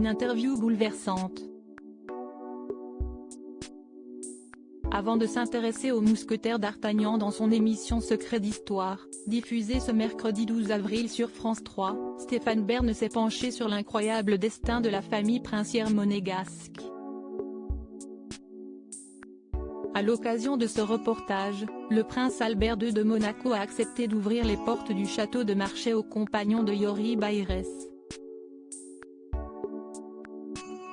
Une interview bouleversante. Avant de s'intéresser aux mousquetaires d'Artagnan dans son émission Secret d'Histoire, diffusée ce mercredi 12 avril sur France 3, Stéphane Bern s'est penché sur l'incroyable destin de la famille princière monégasque. À l'occasion de ce reportage, le prince Albert II de Monaco a accepté d'ouvrir les portes du château de Marchais aux compagnons de Yori Bayrès.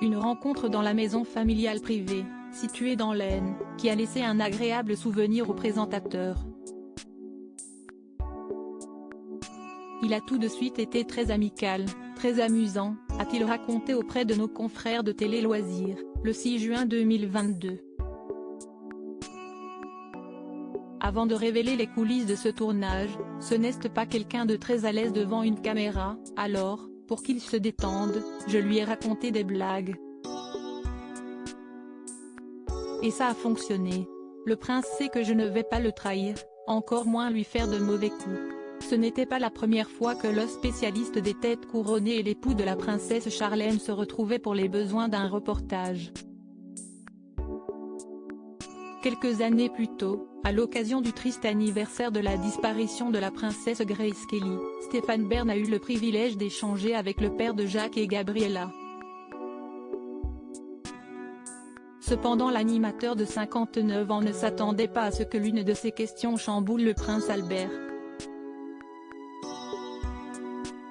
Une rencontre dans la maison familiale privée, située dans l'Aisne, qui a laissé un agréable souvenir au présentateur. Il a tout de suite été très amical, très amusant, a-t-il raconté auprès de nos confrères de Télé Loisirs, le 6 juin 2022. Avant de révéler les coulisses de ce tournage, ce n'est pas quelqu'un de très à l'aise devant une caméra, alors, pour qu'il se détende, je lui ai raconté des blagues. Et ça a fonctionné. Le prince sait que je ne vais pas le trahir, encore moins lui faire de mauvais coups. Ce n'était pas la première fois que le spécialiste des têtes couronnées et l'époux de la princesse Charlène se retrouvaient pour les besoins d'un reportage. Quelques années plus tôt, à l'occasion du triste anniversaire de la disparition de la princesse Grace Kelly, Stéphane Bern a eu le privilège d'échanger avec le père de Jacques et Gabriella. Cependant l'animateur de 59 ans ne s'attendait pas à ce que l'une de ses questions chamboule le prince Albert.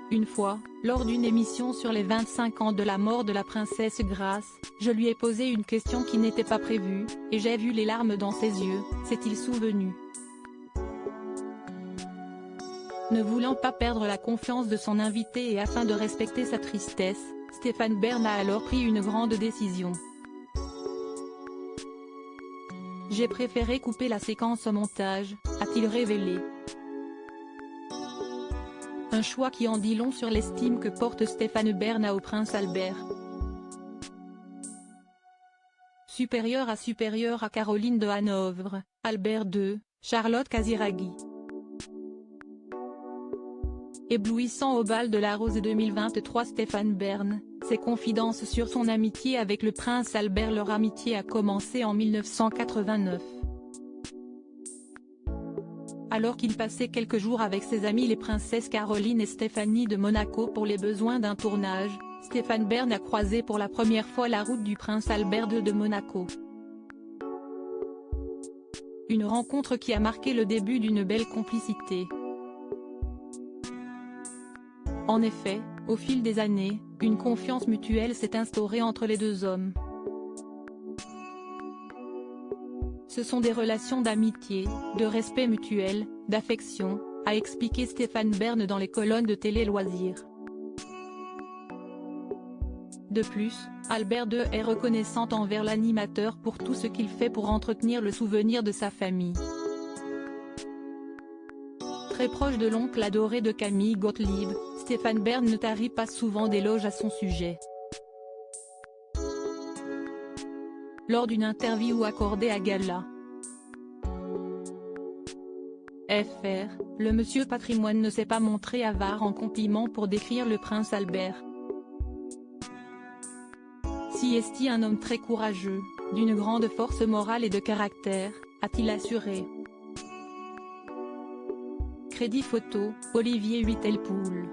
Une fois, lors d'une émission sur les 25 ans de la mort de la princesse Grace, je lui ai posé une question qui n'était pas prévue, et j'ai vu les larmes dans ses yeux, s'est-il souvenu. Ne voulant pas perdre la confiance de son invité et afin de respecter sa tristesse, Stéphane Bern a alors pris une grande décision. J'ai préféré couper la séquence au montage, a-t-il révélé. Un choix qui en dit long sur l'estime que porte Stéphane Bern au prince Albert. Supérieur à Caroline de Hanovre, Albert II, Charlotte Casiraghi. Éblouissant au bal de la Rose 2023, Stéphane Bern, ses confidences sur son amitié avec le prince Albert. Leur amitié a commencé en 1989. Alors qu'il passait quelques jours avec ses amis les princesses Caroline et Stéphanie de Monaco pour les besoins d'un tournage, Stéphane Bern a croisé pour la première fois la route du prince Albert II de Monaco. Une rencontre qui a marqué le début d'une belle complicité. En effet, au fil des années, une confiance mutuelle s'est instaurée entre les deux hommes. Ce sont des relations d'amitié, de respect mutuel, d'affection, a expliqué Stéphane Bern dans les colonnes de Télé Loisirs. De plus, Albert II est reconnaissant envers l'animateur pour tout ce qu'il fait pour entretenir le souvenir de sa famille. Très proche de l'oncle adoré de Camille Gottlieb, Stéphane Bern ne tarit pas souvent d'éloges à son sujet. Lors d'une interview accordée à Gala. Fr, le monsieur patrimoine ne s'est pas montré avare en compliments pour décrire le prince Albert. Si est un homme très courageux, d'une grande force morale et de caractère, a-t-il assuré. Crédit photo, Olivier Huitelpoul.